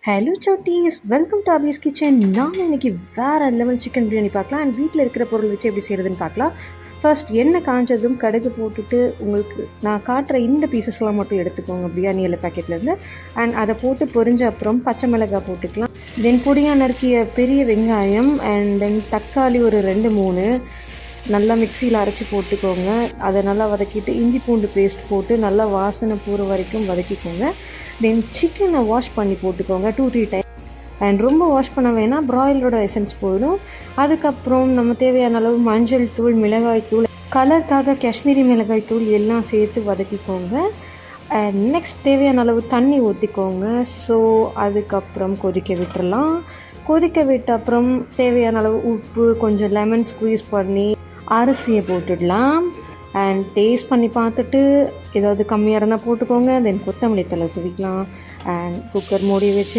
Hello சோட்டீஸ், welcome to Abi's kitchen. நாம் இன்றைக்கி வேறு லெவல் சிக்கன் பிரியாணி பார்க்கலாம். அண்ட் வீட்டில் இருக்கிற பொருள் வச்சு எப்படி செய்கிறதுன்னு பார்க்கலாம். ஃபர்ஸ்ட் எண்ணெய் காஞ்சதும் கடுகு போட்டுட்டு உங்களுக்கு நான் காட்டுற இந்த பீசஸ்லாம் மட்டும் எடுத்துக்கோங்க பிரியாணி எல்லாம் பேக்கெட்லேருந்து. அண்ட் அதை போட்டு பொரிஞ்ச அப்புறம் பச்சை மிளகாய் போட்டுக்கலாம். தென் பொடியாக நறுக்கிய பெரிய வெங்காயம் அண்ட் தென் தக்காளி ஒரு 2-3 நல்லா மிக்சியில் அரைச்சி போட்டுக்கோங்க. அதை நல்லா வதக்கிட்டு இஞ்சி பூண்டு பேஸ்ட் போட்டு நல்லா வாசனை பூர வரைக்கும் வதக்கிக்கோங்க. தென் சிக்கனை வாஷ் பண்ணி போட்டுக்கோங்க 2-3 டைம். அண்ட் ரொம்ப வாஷ் பண்ண வேணால் ப்ராய்லரோட எசன்ஸ் போயிடும். அதுக்கப்புறம் நம்ம தேவையான அளவு மஞ்சள் தூள், மிளகாய் தூள், கலருக்காக காஷ்மீரி மிளகாய் தூள் எல்லாம் சேர்த்து வதக்கிக்கோங்க. அண்ட் நெக்ஸ்ட் தேவையான அளவு தண்ணி ஊற்றிக்கோங்க. ஸோ அதுக்கப்புறம் கொதிக்க விட்டுறலாம். கொதிக்க விட்ட அப்புறம் தேவையான அளவு உப்பு, கொஞ்சம் லெமன் ஸ்குவீஸ் பண்ணி அரிசியை போட்டுடலாம். அண்ட் டேஸ்ட் பண்ணி பார்த்துட்டு ஏதாவது கம்மியாக இருந்தால் போட்டுக்கோங்க. தென் கொத்தமல்லி தழை தூவிக்கலாம். அண்ட் குக்கர் மூடி வச்சு